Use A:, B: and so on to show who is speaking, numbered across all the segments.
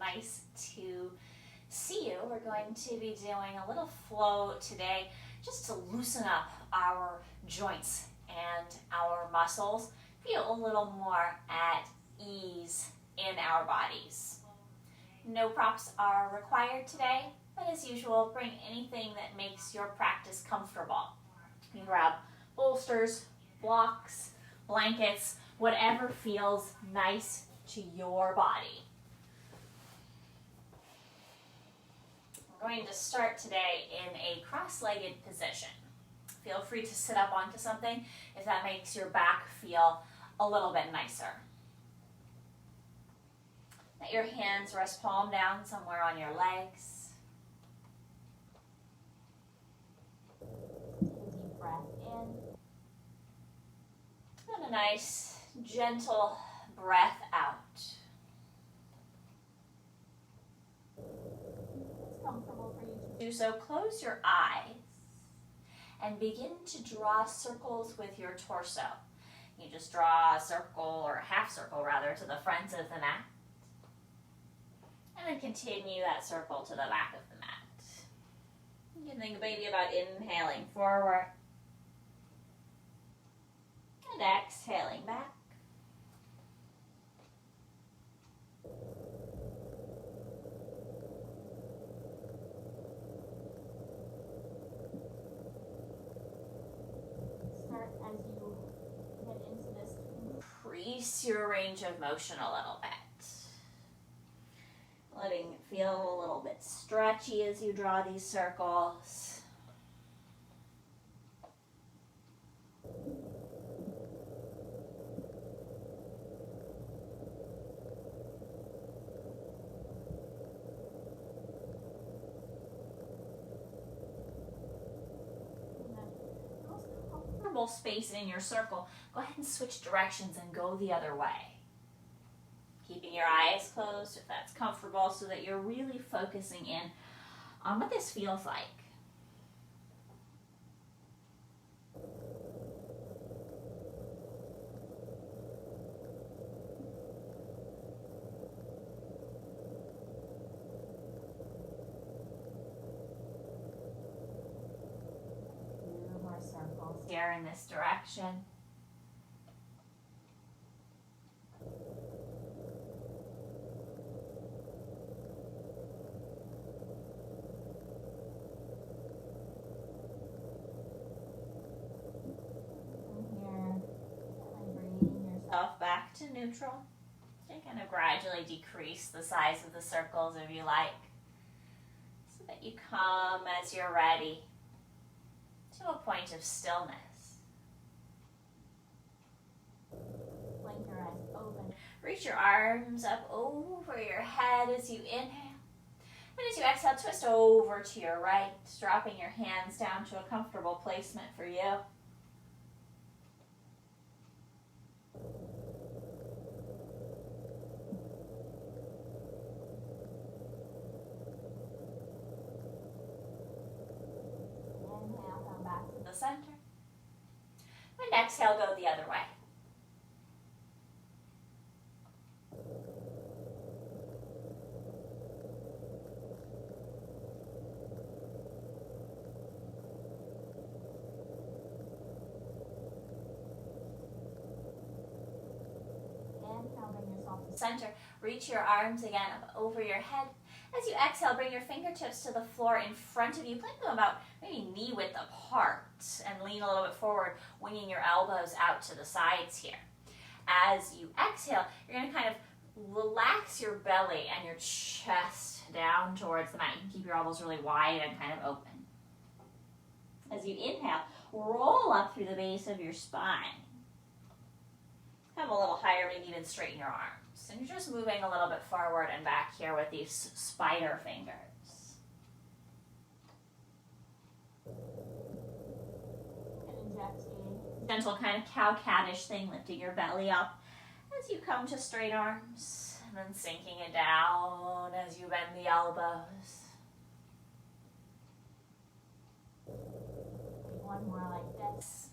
A: Nice to see you. We're going to be doing a little flow today just to loosen up our joints and our muscles, feel a little more at ease in our bodies. No props are required today, but as usual, bring anything that makes your practice comfortable. You can grab bolsters, blocks, blankets, whatever feels nice to your body. We're going to start today in a cross-legged position. Feel free to sit up onto something if that makes your back feel a little bit nicer. Let your hands rest palm down somewhere on your legs. Take a deep breath in. And a nice, gentle breath out. If it's comfortable for you to do so, close your eyes and begin to draw circles with your torso. You just draw a circle, or a half circle rather, to the front of the mat. And then continue that circle to the back of the mat. You can think maybe about inhaling forward and exhaling back. Start as you get into this. Increase your range of motion a little bit. Letting it feel a little bit stretchy as you draw these circles. Space in your circle, go ahead and switch directions and go the other way. Keeping your eyes closed if that's comfortable, so that you're really focusing in on what this feels like. Circles here in this direction. From here, bringing yourself back to neutral. You can kind of gradually decrease the size of the circles if you like, so that you come as you're ready to a point of stillness. Blink your eyes open. Reach your arms up over your head as you inhale. And as you exhale, twist over to your right, dropping your hands down to a comfortable placement for you. Center. And exhale, go the other way. Inhale, bring yourself to the center. Reach your arms again up over your head. As you exhale, bring your fingertips to the floor in front of you. Plant them about maybe knee width apart and lean a little bit forward, winging your elbows out to the sides here. As you exhale, you're going to kind of relax your belly and your chest down towards the mat. You can keep your elbows really wide and kind of open. As you inhale, roll up through the base of your spine. Come a little higher, maybe even straighten your arms. And you're just moving a little bit forward and back here with these spider fingers. And inject a gentle kind of cow-cat-ish thing, lifting your belly up as you come to straight arms. And then sinking it down as you bend the elbows. One more like this.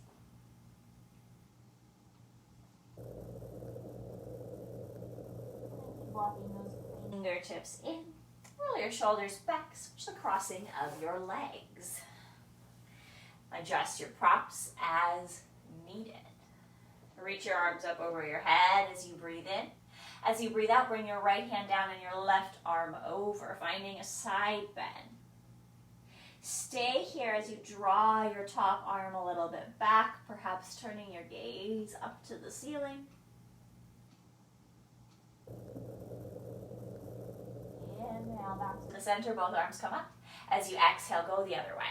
A: Walking those fingertips in. Roll your shoulders back. Switch the crossing of your legs. Adjust your props as needed. Reach your arms up over your head as you breathe in. As you breathe out, bring your right hand down and your left arm over, finding a side bend. Stay here as you draw your top arm a little bit back, perhaps turning your gaze up to the ceiling. Inhale back to the center, both arms come up. As you exhale, go the other way.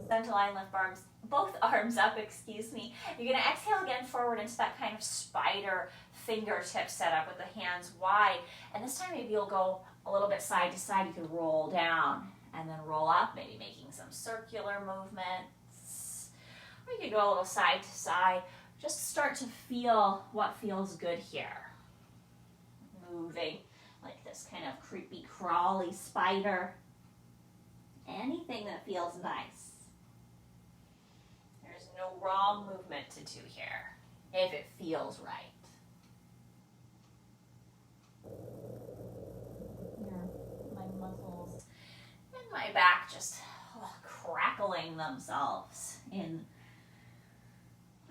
A: Center line, lift both arms up, excuse me. You're gonna exhale again forward into that kind of spider fingertip setup with the hands wide. And this time maybe you'll go a little bit side to side. You can roll down and then roll up, maybe making some circular movements. Or you can go a little side to side. Just start to feel what feels good here. Moving like this kind of creepy crawly spider. Anything that feels nice. There's no wrong movement to do here, if it feels right. My muscles and my back just crackling themselves in,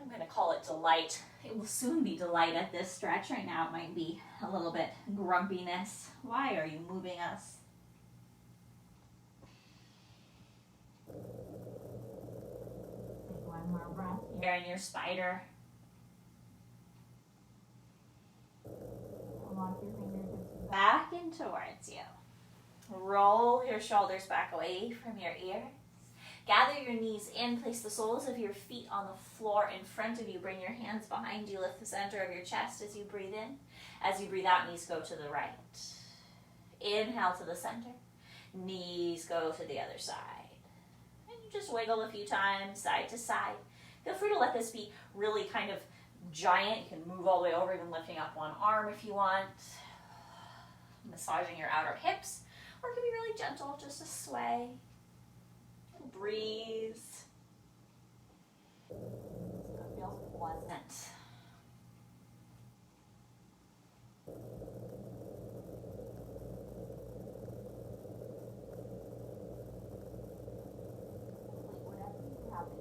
A: I'm going to call it delight. It will soon be delight at this stretch. Right now it might be a little bit grumpiness. Why are you moving us? One more breath here in your spider. Walk your fingertips back in towards you. Roll your shoulders back away from your ears. Gather your knees in. Place the soles of your feet on the floor in front of you. Bring your hands behind you. Lift the center of your chest as you breathe in. As you breathe out, knees go to the right. Inhale to the center. Knees go to the other side. Just wiggle a few times, side to side. Feel free to let this be really kind of giant. You can move all the way over, even lifting up one arm if you want. Massaging your outer hips. Or it can be really gentle, just a sway. A breeze. It feels pleasant.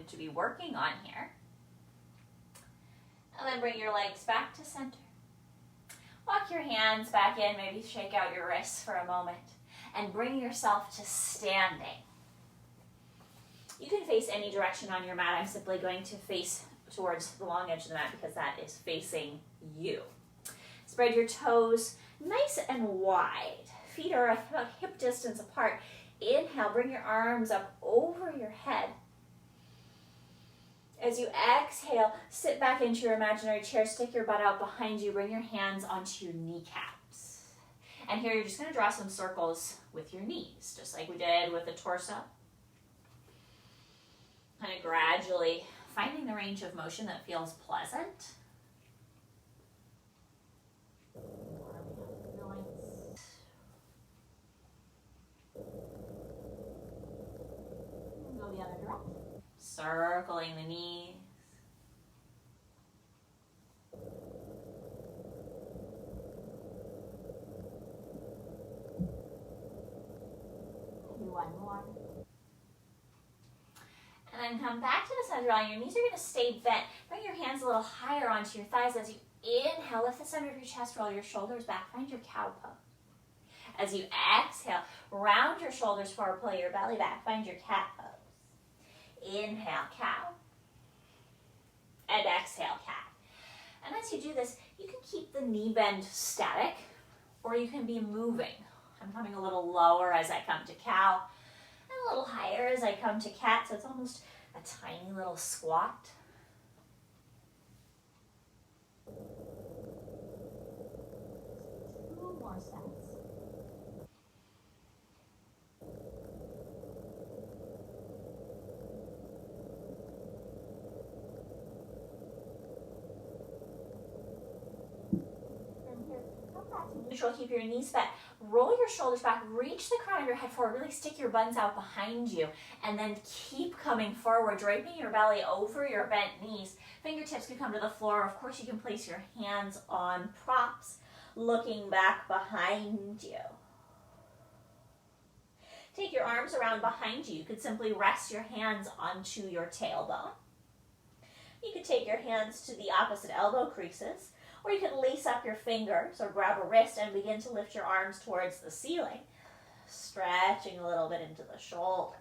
A: To be working on here. And then bring your legs back to center. Walk your hands back in, maybe shake out your wrists for a moment, and bring yourself to standing. You can face any direction on your mat. I'm simply going to face towards the long edge of the mat because that is facing you. Spread your toes nice and wide. Feet are about hip distance apart. Inhale, bring your arms up over your head. As you exhale, sit back into your imaginary chair, stick your butt out behind you, bring your hands onto your kneecaps. And here you're just going to draw some circles with your knees, just like we did with the torso. Kind of gradually finding the range of motion that feels pleasant. And go the other direction. Circling the knees. Maybe one more. And then come back to the center line. Your knees are going to stay bent. Bring your hands a little higher onto your thighs as you inhale. Lift the center of your chest. Roll your shoulders back. Find your cow pose. As you exhale, round your shoulders forward. Pull your belly back. Find your cat pose. Inhale, cow, and exhale, cat. And as you do this, you can keep the knee bend static, or you can be moving. I'm coming a little lower as I come to cow, and a little higher as I come to cat, so it's almost a tiny little squat. Two more sets. Neutral, keep your knees bent. roll your shoulders back, reach the crown of your head forward, really stick your buns out behind you, and then keep coming forward, draping your belly over your bent knees. Fingertips can come to the floor. Of course, you can place your hands on props, looking back behind you. Take your arms around behind you. You could simply rest your hands onto your tailbone. You could take your hands to the opposite elbow creases, or you could lace up your fingers or grab a wrist and begin to lift your arms towards the ceiling, stretching a little bit into the shoulders.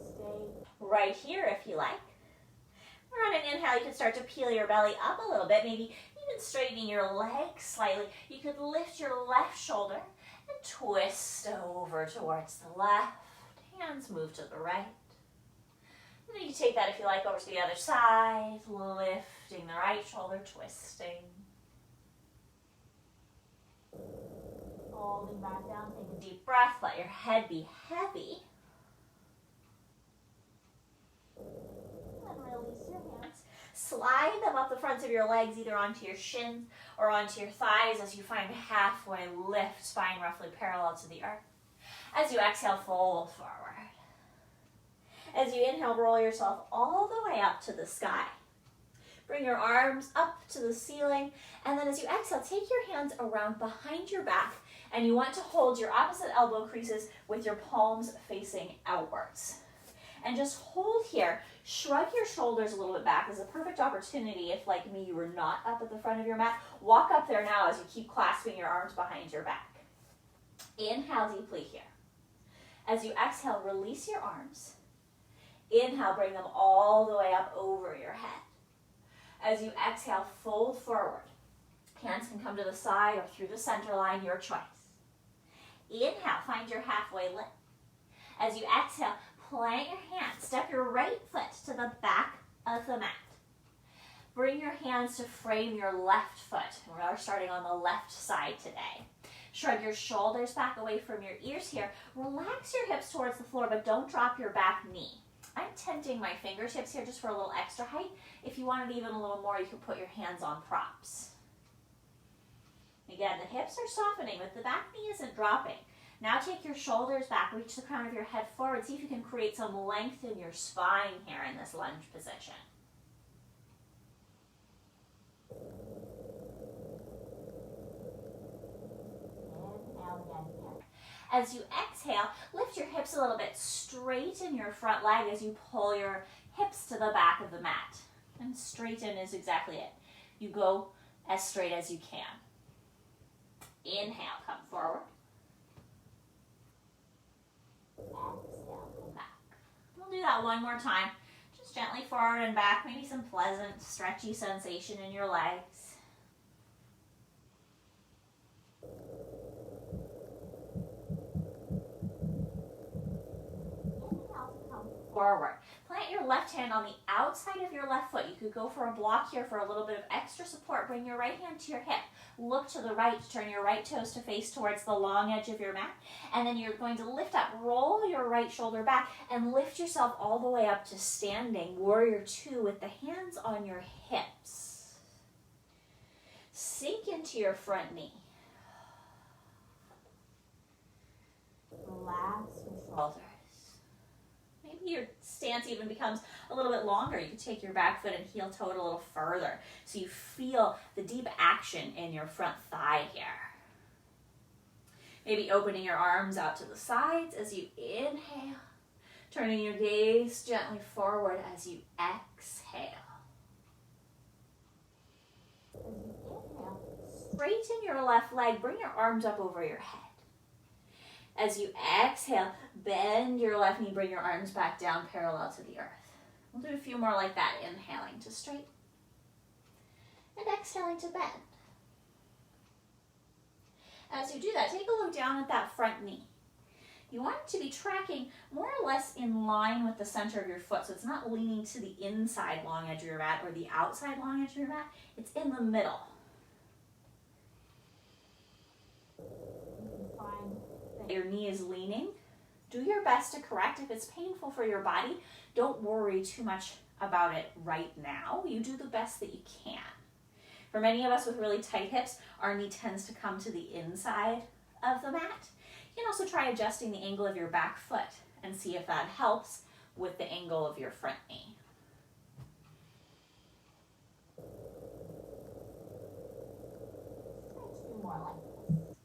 A: Stay right here if you like. Or on an inhale, you can start to peel your belly up a little bit, maybe even straightening your legs slightly. You could lift your left shoulder and twist over towards the left. Hands move to the right. And then you take that, if you like, over to the other side, lifting the right shoulder, twisting. Holding back down, take a deep breath, let your head be heavy. And release your hands. Slide them up the fronts of your legs, either onto your shins or onto your thighs as you find a halfway lift, spine roughly parallel to the earth. As you exhale, fold forward. As you inhale, roll yourself all the way up to the sky. Bring your arms up to the ceiling, and then as you exhale, take your hands around behind your back, and you want to hold your opposite elbow creases with your palms facing outwards. And just hold here. Shrug your shoulders a little bit back. This is a perfect opportunity if, like me, you were not up at the front of your mat. Walk up there now as you keep clasping your arms behind your back. Inhale deeply here. As you exhale, release your arms. Inhale, bring them all the way up over your head. As you exhale, fold forward. Hands can come to the side or through the center line, your choice. Inhale, find your halfway lift. As you exhale, plant your hands. Step your right foot to the back of the mat. Bring your hands to frame your left foot. We are starting on the left side today. Shrug your shoulders back away from your ears here. Relax your hips towards the floor, but don't drop your back knee. I'm tenting my fingertips here just for a little extra height. If you wanted even a little more, you could put your hands on props. Again, the hips are softening, but the back knee isn't dropping. Now take your shoulders back, reach the crown of your head forward. See if you can create some length in your spine here in this lunge position. Inhale again here. As you exhale, lift your hips a little bit, straighten your front leg as you pull your hips to the back of the mat. And straighten is exactly it. You go as straight as you can. Inhale, come forward. Exhale, come back. We'll do that one more time. Just gently forward and back, maybe some pleasant, stretchy sensation in your legs. Forward. Plant your left hand on the outside of your left foot. You could go for a block here for a little bit of extra support. Bring your right hand to your hip. Look to the right. Turn your right toes to face towards the long edge of your mat. And then you're going to lift up. Roll your right shoulder back and lift yourself all the way up to standing Warrior Two with the hands on your hips. Sink into your front knee. Relax your shoulders. Maybe your stance even becomes a little bit longer. You can take your back foot and heel toe it a little further so you feel the deep action in your front thigh here. Maybe opening your arms out to the sides as you inhale, turning your gaze gently forward as you exhale. As you inhale, straighten your left leg, bring your arms up over your head. As you exhale, bend your left knee, bring your arms back down parallel to the earth. We'll do a few more like that, inhaling to straighten and exhaling to bend. As you do that, take a look down at that front knee. You want it to be tracking more or less in line with the center of your foot, so it's not leaning to the inside long edge of your mat or the outside long edge of your mat. It's in the middle. Your knee is leaning. Do your best to correct. If it's painful for your body, don't worry too much about it right now. You do the best that you can. For many of us with really tight hips, our knee tends to come to the inside of the mat. You can also try adjusting the angle of your back foot and see if that helps with the angle of your front knee. Let's do more like this.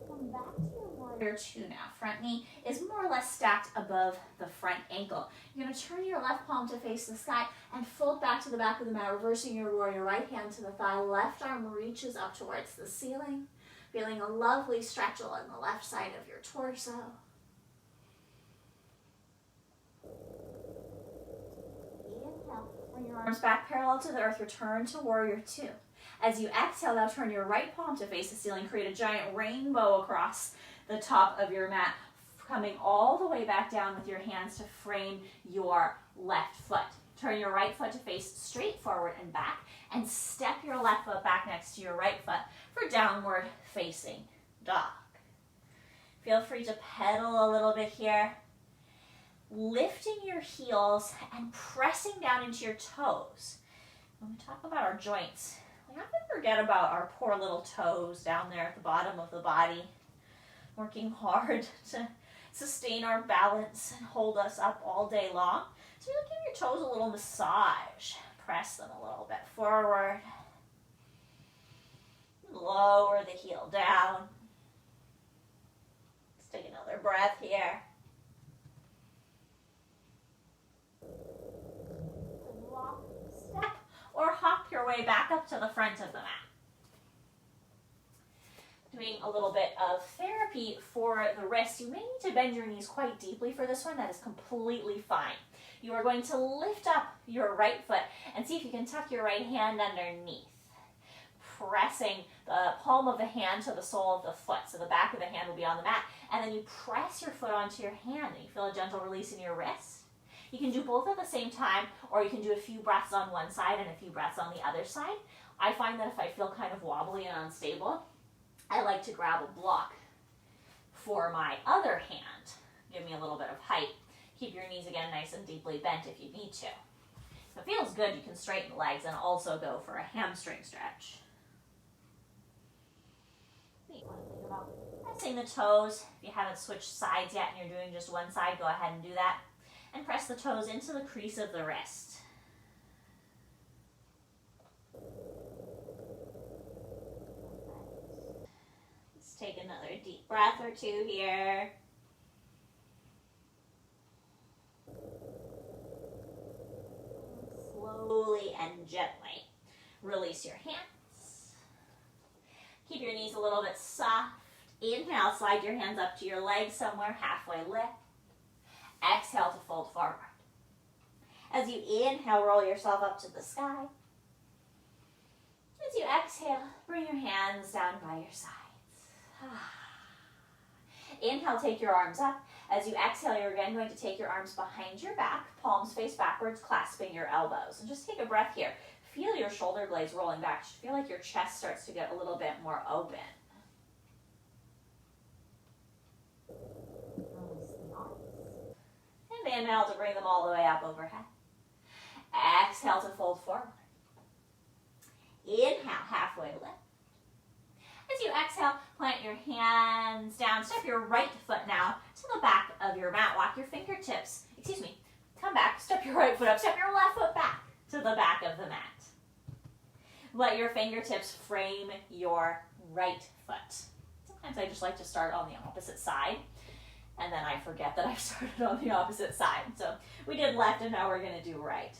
A: Come back to your warrior two now. Front knee is more or less stacked above the front ankle. You're going to turn your left palm to face the sky and fold back to the back of the mat, reversing your warrior right hand to the thigh. Left arm reaches up towards the ceiling, feeling a lovely stretch along the left side of your torso. Inhale, bring your arms back parallel to the earth, return to warrior two. As you exhale, now turn your right palm to face the ceiling, create a giant rainbow across the top of your mat, coming all the way back down with your hands to frame your left foot. Turn your right foot to face straight forward and back, and step your left foot back next to your right foot for downward facing dog. Feel free to pedal a little bit here, lifting your heels and pressing down into your toes. When we talk about our joints, we often forget about our poor little toes down there at the bottom of the body, working hard to sustain our balance and hold us up all day long. So you'll give your toes a little massage. Press them a little bit forward. Lower the heel down. Let's take another breath here. Walk, step, or hop your way back up to the front of the mat. Doing a little bit of therapy for the wrist. You may need to bend your knees quite deeply for this one. That is completely fine. You are going to lift up your right foot and see if you can tuck your right hand underneath, pressing the palm of the hand to the sole of the foot. So the back of the hand will be on the mat, and then you press your foot onto your hand and you feel a gentle release in your wrist. You can do both at the same time, or you can do a few breaths on one side and a few breaths on the other side. I find that if I feel kind of wobbly and unstable, I like to grab a block for my other hand. Give me a little bit of height. Keep your knees again nice and deeply bent if you need to. If it feels good, you can straighten the legs and also go for a hamstring stretch. You want to think about pressing the toes. If you haven't switched sides yet and you're doing just one side, go ahead and do that. And press the toes into the crease of the wrist. Let's take another deep breath or two here. Slowly and gently release your hands. Keep your knees a little bit soft. Inhale, slide your hands up to your legs somewhere, halfway lift. Exhale to fold forward. As you inhale, roll yourself up to the sky. As you exhale, bring your hands down by your sides. Inhale, take your arms up. As you exhale, you're again going to take your arms behind your back, palms face backwards, clasping your elbows. And just take a breath here. Feel your shoulder blades rolling back. Just feel like your chest starts to get a little bit more open. And inhale to bring them all the way up overhead. Exhale to fold forward. Inhale, halfway lift. As you exhale, plant your hands down. Step your right foot now to the back of your mat. Walk your fingertips, come back, step your right foot up, step your left foot back to the back of the mat. Let your fingertips frame your right foot. Sometimes I just like to start on the opposite side, and then I forget that I started on the opposite side. So we did left, and now we're going to do right.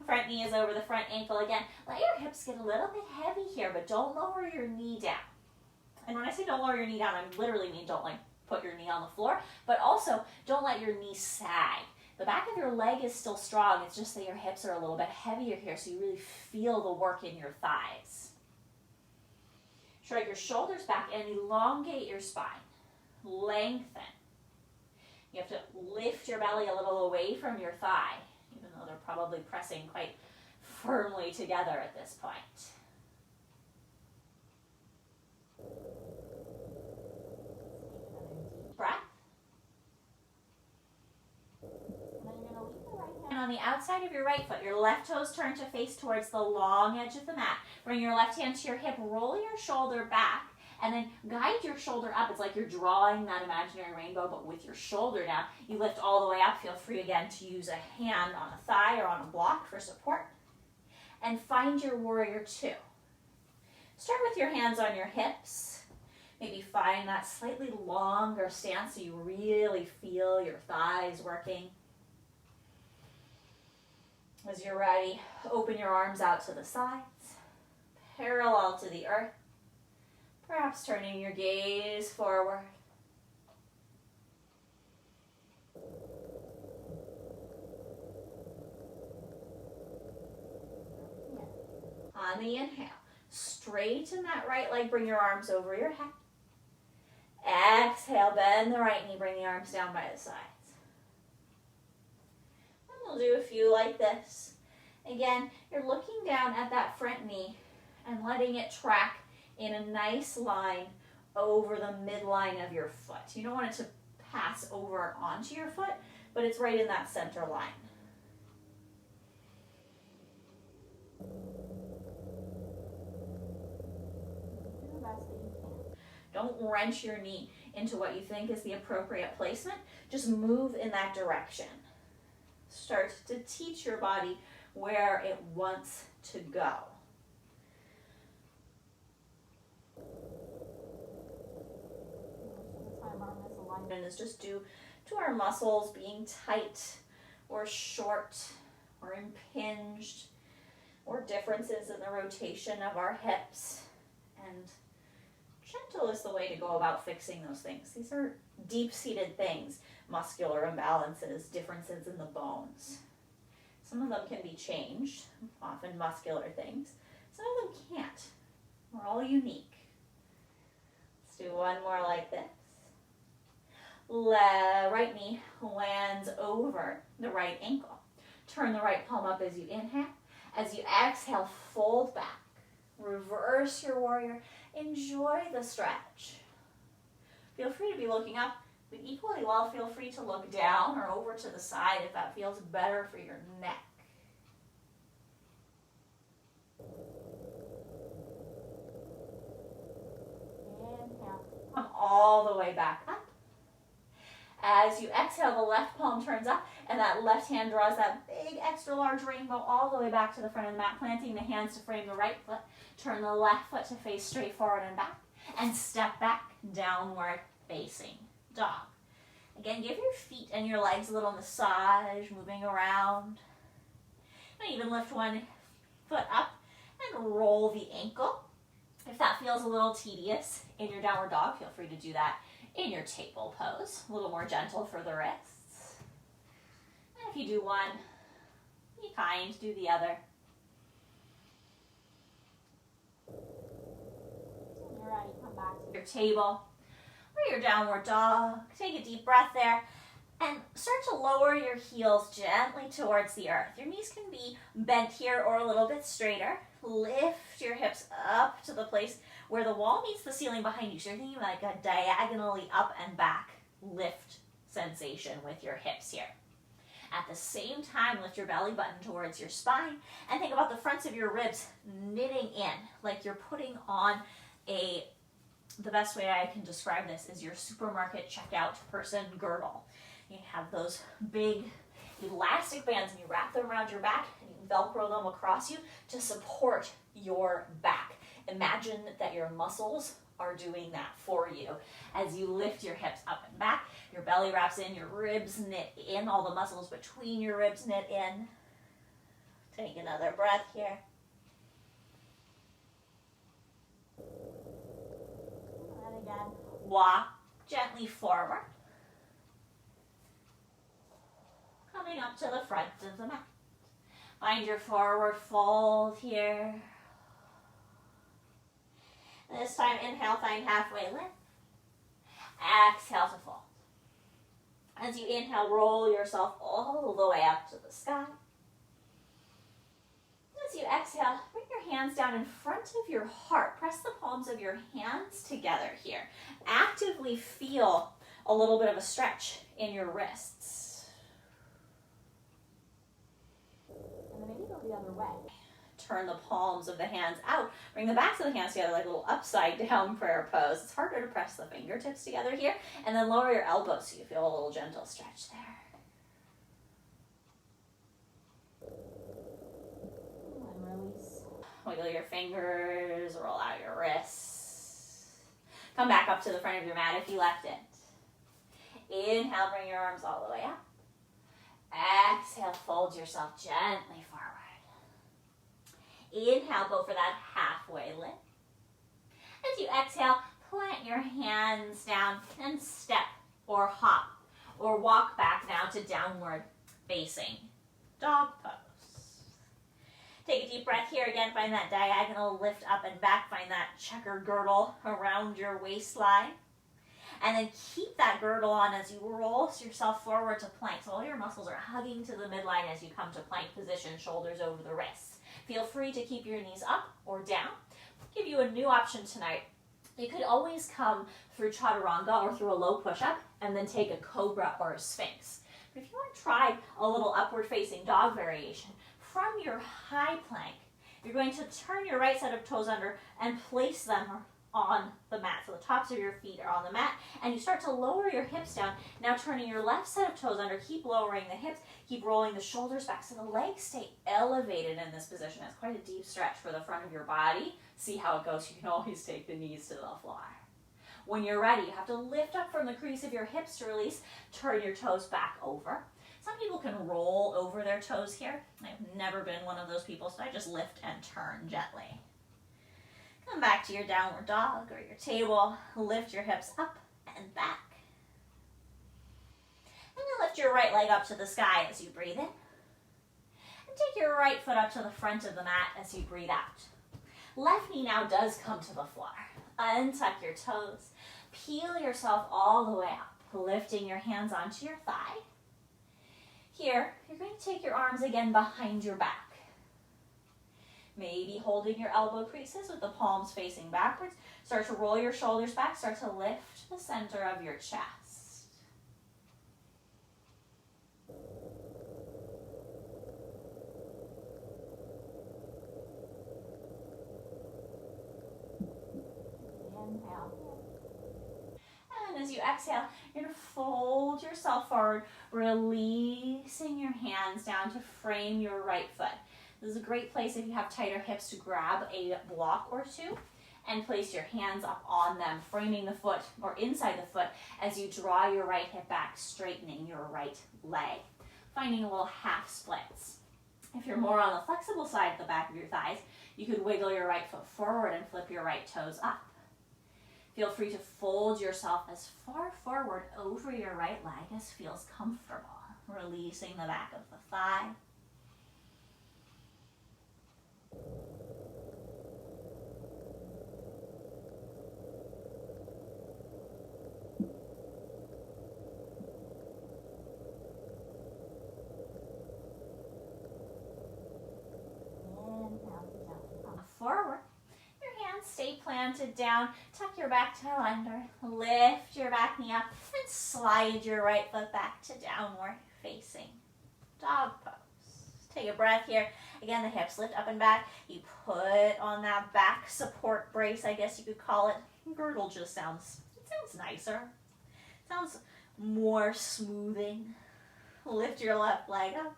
A: Front knee is over the front ankle again. Let your hips get a little bit heavy here, but don't lower your knee down. And when I say don't lower your knee down, I literally mean don't put your knee on the floor, but also don't let your knee sag. The back of your leg is still strong. It's just that your hips are a little bit heavier here, so you really feel the work in your thighs. Shrug your shoulders back and elongate your spine. Lengthen. You have to lift your belly a little away from your thigh, even though they're probably pressing quite firmly together at this point. Take another deep on the outside of your right foot. Your left toes turn to face towards the long edge of the mat. Bring your left hand to your hip, roll your shoulder back, and then guide your shoulder up. It's like you're drawing that imaginary rainbow, but with your shoulder down. You lift all the way up. Feel free again to use a hand on a thigh or on a block for support. And find your warrior two. Start with your hands on your hips. Maybe find that slightly longer stance so you really feel your thighs working. As you're ready, open your arms out to the sides, parallel to the earth, perhaps turning your gaze forward. On the inhale, straighten that right leg, bring your arms over your head. Exhale, bend the right knee, bring the arms down by the sides. And we'll do a few like this. Again, you're looking down at that front knee and letting it track in a nice line over the midline of your foot. You don't want it to pass over onto your foot, but it's right in that center line. Don't wrench your knee into what you think is the appropriate placement. Just move in that direction. Start to teach your body where it wants to go. And is just due to our muscles being tight or short or impinged, or differences in the rotation of our hips. And gentle is the way to go about fixing those things. These are deep-seated things, muscular imbalances, differences in the bones. Some of them can be changed, often muscular things. Some of them can't. We're all unique. Let's do one more like this. Right knee lands over the right ankle. Turn the right palm up as you inhale. As you exhale, fold back. Reverse your warrior. Enjoy the stretch. Feel free to be looking up, but equally well, feel free to look down or over to the side if that feels better for your neck. Inhale. Come all the way back up. As you exhale, the left palm turns up, and that left hand draws that big extra large rainbow all the way back to the front of the mat, planting the hands to frame the right foot. Turn the left foot to face straight forward and back, and step back, downward facing dog. Again, give your feet and your legs a little massage, moving around. And even lift one foot up and roll the ankle. If that feels a little tedious in your downward dog, feel free to do that in your table pose, a little more gentle for the wrists. And if you do one, be kind, do the other. When you're ready, come back to your table or your downward dog. Take a deep breath there and start to lower your heels gently towards the earth. Your knees can be bent here or a little bit straighter. Lift your hips up to the place where the wall meets the ceiling behind you. So you're thinking like a diagonally up and back lift sensation with your hips here. At the same time, lift your belly button towards your spine and think about the fronts of your ribs knitting in, like you're putting on the best way I can describe this is your supermarket checkout person girdle. You have those big elastic bands and you wrap them around your back and you Velcro them across you to support your back. Imagine that your muscles are doing that for you. As you lift your hips up and back, your belly wraps in, your ribs knit in, all the muscles between your ribs knit in. Take another breath here. And again, walk gently forward. Coming up to the front of the mat. Find your forward fold here. This time, inhale, find halfway lift. Exhale to fold. As you inhale, roll yourself all the way up to the sky. As you exhale, bring your hands down in front of your heart. Press the palms of your hands together here. Actively feel a little bit of a stretch in your wrists. other way. Turn the palms of the hands out. Bring the backs of the hands together like a little upside down prayer pose. It's harder to press the fingertips together here. And then lower your elbows so you feel a little gentle stretch there. And release. Wiggle your fingers, roll out your wrists. Come back up to the front of your mat if you left it. Inhale, bring your arms all the way up. Exhale, fold yourself gently forward. Inhale, go for that halfway lift. As you exhale, plant your hands down and step or hop or walk back now to downward facing dog pose. Take a deep breath here. Again, find that diagonal lift up and back. Find that checker girdle around your waistline. And then keep that girdle on as you roll yourself forward to plank. So all your muscles are hugging to the midline as you come to plank position, shoulders over the wrists. Feel free to keep your knees up or down. I'll give you a new option tonight. You could always come through chaturanga or through a low push-up and then take a cobra or a sphinx. But if you want to try a little upward facing dog variation, from your high plank, you're going to turn your right set of toes under and place them on the mat. So the tops of your feet are on the mat, and you start to lower your hips down. Now turning your left set of toes under, keep lowering the hips, keep rolling the shoulders back so the legs stay elevated in this position. It's quite a deep stretch for the front of your body. See how it goes. You can always take the knees to the floor. When you're ready, you have to lift up from the crease of your hips to release. Turn your toes back over. Some people can roll over their toes here. I've never been one of those people, so I just lift and turn gently. Come back to your downward dog or your table. Lift your hips up and back. And then lift your right leg up to the sky as you breathe in. And take your right foot up to the front of the mat as you breathe out. Left knee now does come to the floor. Untuck your toes. Peel yourself all the way up, lifting your hands onto your thigh. Here, you're going to take your arms again behind your back. Maybe holding your elbow creases with the palms facing backwards. Start to roll your shoulders back. Start to lift the center of your chest. Inhale. And as you exhale, you're going to fold yourself forward, releasing your hands down to frame your right foot. This is a great place if you have tighter hips to grab a block or two and place your hands up on them, framing the foot or inside the foot as you draw your right hip back, straightening your right leg, finding a little half splits. If you're more on the flexible side of the back of your thighs, you could wiggle your right foot forward and flip your right toes up. Feel free to fold yourself as far forward over your right leg as feels comfortable, releasing the back of the thigh. Forward. Your hands stay planted down. Tuck your back toe under. Lift your back knee up and slide your right foot back to downward facing dog pose. Take a breath here. Again, the hips lift up and back. You put on that back support brace, I guess you could call it. Girdle just sounds nicer. Sounds more smoothing. Lift your left leg up.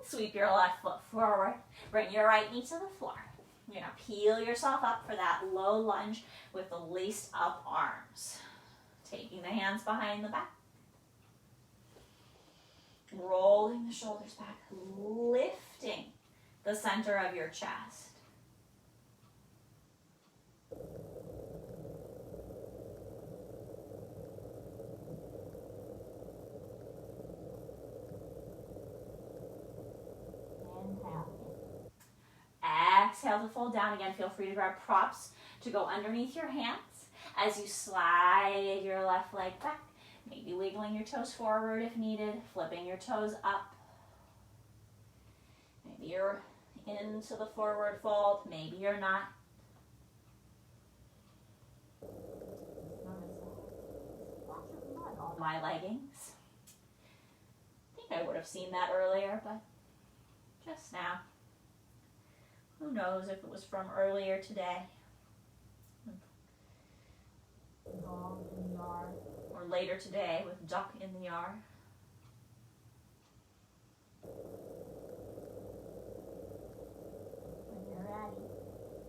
A: Sweep your left foot forward. Bring your right knee to the floor. You're going to peel yourself up for that low lunge with the laced up arms. Taking the hands behind the back. Rolling the shoulders back. Lifting the center of your chest. Exhale to fold down again. Feel free to grab props to go underneath your hands as you slide your left leg back. Maybe wiggling your toes forward if needed, flipping your toes up. Maybe you're into the forward fold, maybe you're not. My leggings. I think I would have seen that earlier, but Just now. Who knows if it was from earlier today? Dog in the yard. Or later today with duck in the yard. When you're ready,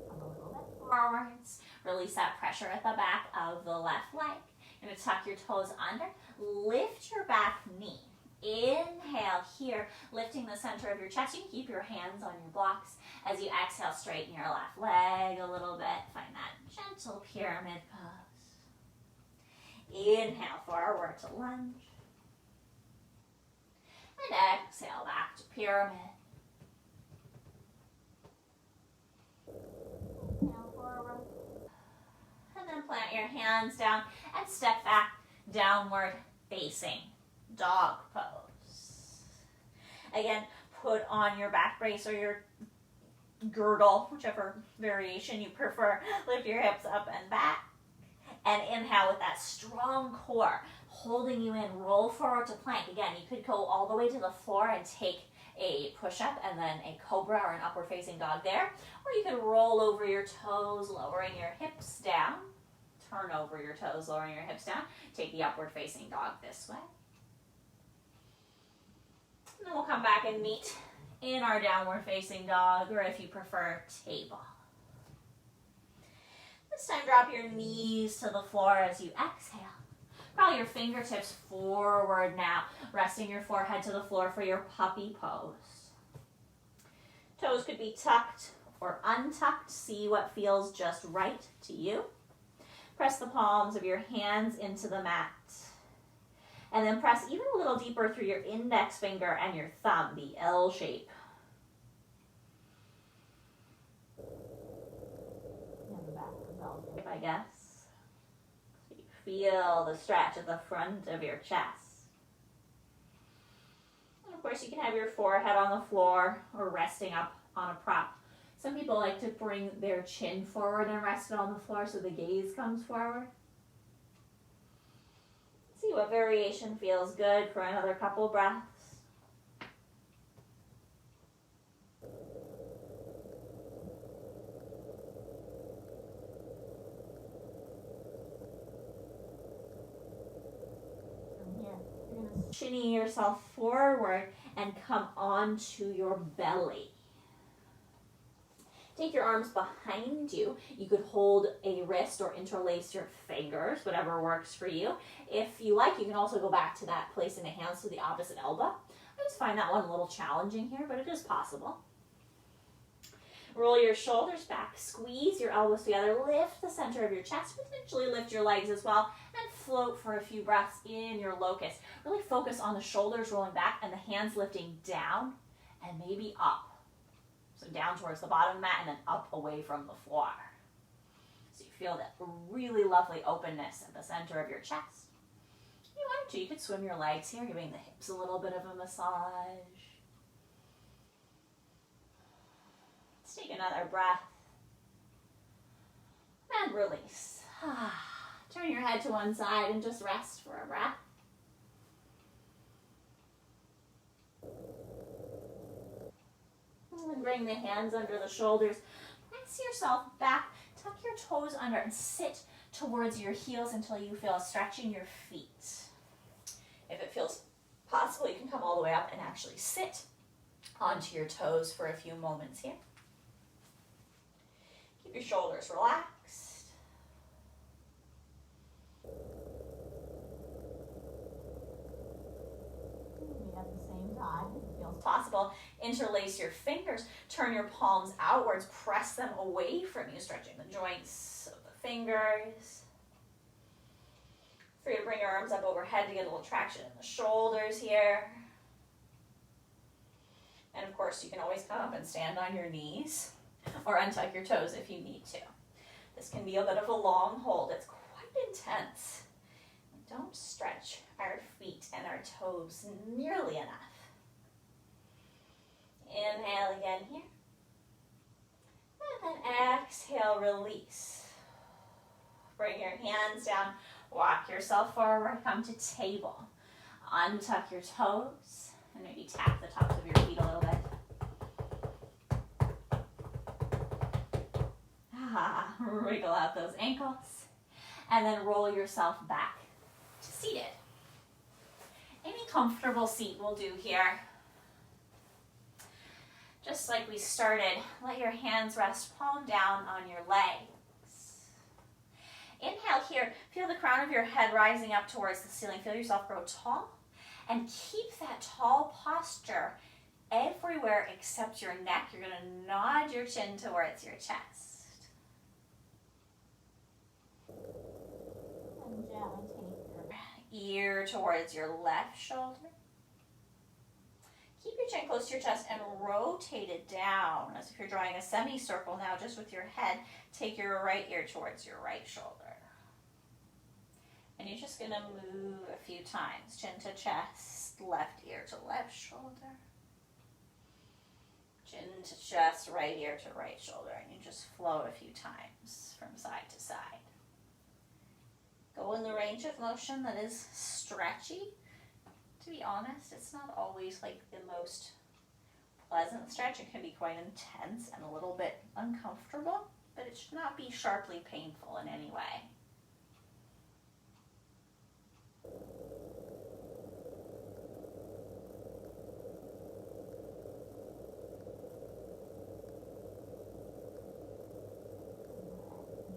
A: come a little bit forwards. Release that pressure at the back of the left leg. You're going to tuck your toes under. Lift your back knee. Inhale here, lifting the center of your chest. You can keep your hands on your blocks. As you exhale, straighten your left leg a little bit. Find that gentle pyramid pose. Inhale forward to lunge. And exhale back to pyramid. Inhale forward. And then plant your hands down and step back, downward facing dog pose. Again, put on your back brace or your girdle, whichever variation you prefer. Lift your hips up and back. And inhale with that strong core, holding you in. Roll forward to plank. Again, you could go all the way to the floor and take a push-up and then a cobra or an upward facing dog there. Or you could roll over your toes, lowering your hips down. Turn over your toes, lowering your hips down. Take the upward facing dog this way. And then we'll come back and meet in our downward facing dog, or if you prefer, table. This time drop your knees to the floor as you exhale. Draw your fingertips forward now, resting your forehead to the floor for your puppy pose. Toes could be tucked or untucked. See what feels just right to you. Press the palms of your hands into the mat. And then press even a little deeper through your index finger and your thumb, the L shape. And the back of the L shape, I guess. So you feel the stretch at the front of your chest. And of course, you can have your forehead on the floor or resting up on a prop. Some people like to bring their chin forward and rest it on the floor so the gaze comes forward. See what variation feels good for another couple breaths. From here, you're going to shinny yourself forward and come onto your belly. Take your arms behind you. You could hold a wrist or interlace your fingers, whatever works for you. If you like, you can also go back to that placing the hands to the opposite elbow. I just find that one a little challenging here, but it is possible. Roll your shoulders back, squeeze your elbows together, lift the center of your chest, potentially lift your legs as well, and float for a few breaths in your locust. Really focus on the shoulders rolling back and the hands lifting down and maybe up. So down towards the bottom of the mat and then up away from the floor. So you feel that really lovely openness at the center of your chest. If you wanted to, you could swim your legs here, giving the hips a little bit of a massage. Let's take another breath. And release. Turn your head to one side and just rest for a breath. And bring the hands under the shoulders. Press yourself back. Tuck your toes under and sit towards your heels until you feel a stretch in your feet. If it feels possible, you can come all the way up and actually sit onto your toes for a few moments here. Keep your shoulders relaxed. At the same time, if it feels possible, interlace your fingers, turn your palms outwards, press them away from you, stretching the joints of the fingers. Free to bring your arms up overhead to get a little traction in the shoulders here. And of course, you can always come up and stand on your knees or untuck your toes if you need to. This can be a bit of a long hold. It's quite intense. Don't stretch our feet and our toes nearly enough. Inhale again here. And then exhale, release. Bring your hands down, walk yourself forward, come to table. Untuck your toes and maybe tap the tops of your feet a little bit. Wriggle out those ankles. And then roll yourself back to seated. Any comfortable seat will do here. Just like we started, let your hands rest palm down on your legs. Inhale here, feel the crown of your head rising up towards the ceiling. Feel yourself grow tall and keep that tall posture everywhere except your neck. You're going to nod your chin towards your chest. And gently take your ear towards your left shoulder. Keep your chin close to your chest and rotate it down as if you're drawing a semicircle now, just with your head. Take your right ear towards your right shoulder. And you're just going to move a few times. Chin to chest, left ear to left shoulder. Chin to chest, right ear to right shoulder. And you just float a few times from side to side. Go in the range of motion that is stretchy. To be honest, it's not always like the most pleasant stretch. It can be quite intense and a little bit uncomfortable, but it should not be sharply painful in any way.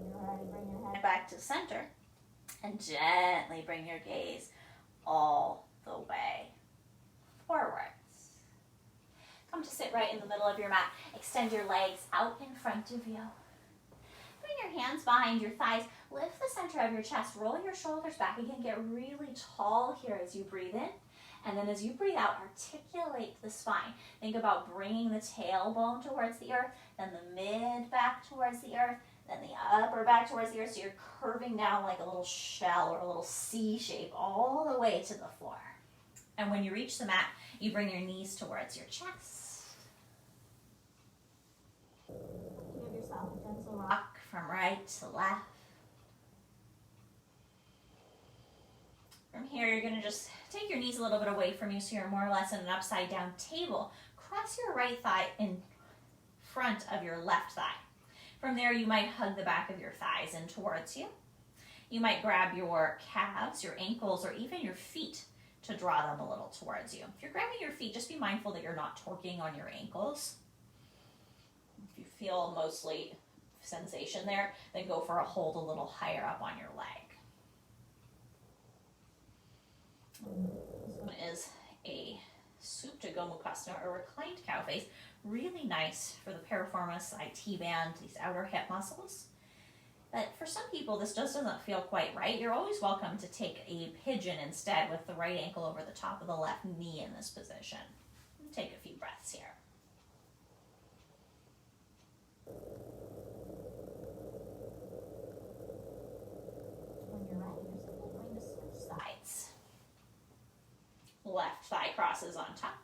A: You're ready, bring your head back to center and gently bring your gaze all the way forwards. Come to sit right in the middle of your mat. Extend your legs out in front of you. Bring your hands behind your thighs. Lift the center of your chest. Roll your shoulders back again. Get really tall here as you breathe in. And then as you breathe out, articulate the spine. Think about bringing the tailbone towards the earth, then the mid back towards the earth, then the upper back towards the earth. So you're curving down like a little shell or a little C shape all the way to the floor. And when you reach the mat, you bring your knees towards your chest. Give yourself a gentle rock from right to left. From here, you're going to just take your knees a little bit away from you so you're more or less in an upside down table. Cross your right thigh in front of your left thigh. From there, you might hug the back of your thighs in towards you. You might grab your calves, your ankles, or even your feet to draw them a little towards you. If you're grabbing your feet, just be mindful that you're not torquing on your ankles. If you feel mostly sensation there, then go for a hold a little higher up on your leg. This one is a Supta Gomukhasana, or reclined cow face. Really nice for the piriformis, IT band, these outer hip muscles. But for some people, this just doesn't feel quite right. You're always welcome to take a pigeon instead with the right ankle over the top of the left knee in this position. Take a few breaths here. When you're ready, you're simply going to switch sides. Left thigh crosses on top.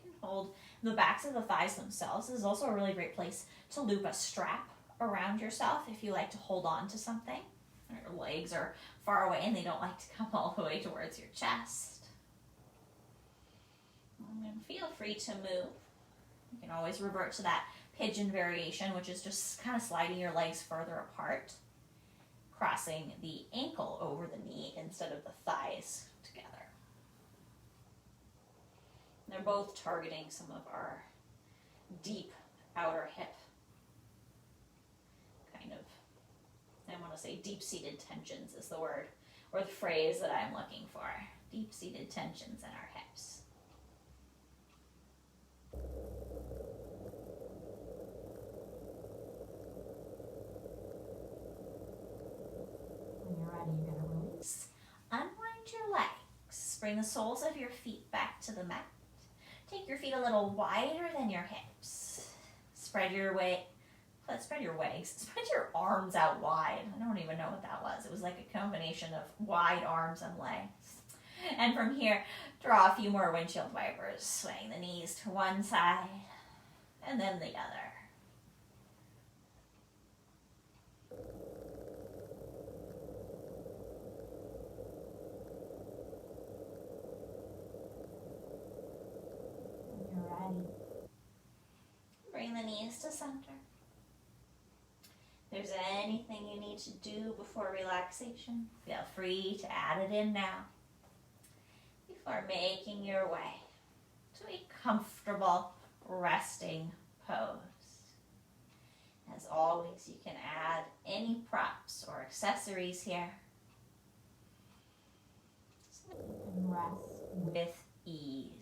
A: You can hold the backs of the thighs themselves. This is also a really great place to loop a strap around yourself if you like to hold on to something. Your legs are far away and they don't like to come all the way towards your chest. And feel free to move. You can always revert to that pigeon variation, which is just kind of sliding your legs further apart, crossing the ankle over the knee instead of the thighs together. And they're both targeting some of our deep outer hip kind of, I want to say deep-seated tensions is the word or the phrase that I'm looking for. Deep-seated tensions in our hips. When you're ready, you're going to release. Unwind your legs. Bring the soles of your feet back to the mat. Take your feet a little wider than your hips. Spread your legs. Spread your arms out wide. I don't even know what that was. It was like a combination of wide arms and legs. And from here, draw a few more windshield wipers. Swing the knees to one side and then the other. When you're ready, bring the knees to center. If there's anything you need to do before relaxation, feel free to add it in now before making your way to a comfortable resting pose. As always, you can add any props or accessories here. So you can rest with ease.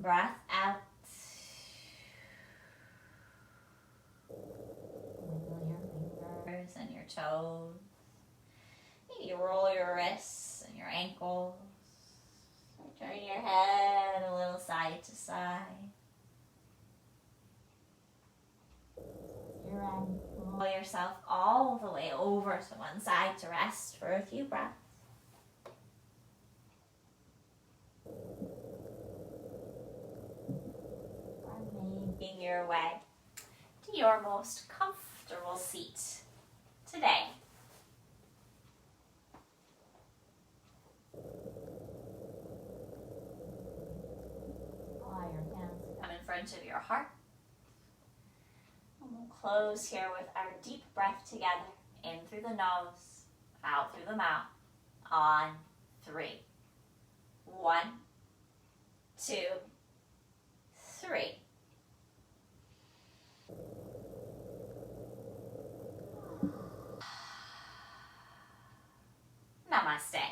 A: Breath out. Wiggle your fingers and your toes. Maybe roll your wrists and your ankles. Turn your head a little side to side. You're ready. Roll yourself all the way over to one side to rest for a few breaths. Making your way to your most comfortable seat today. Allow your hands to come in front of your heart. And we'll close here with our deep breath together. In through the nose, out through the mouth. On 3. 1, 2, 3. Namaste. Thank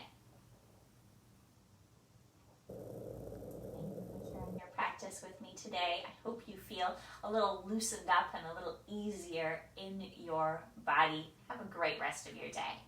A: you for sharing your practice with me today. I hope you feel a little loosened up and a little easier in your body. Have a great rest of your day.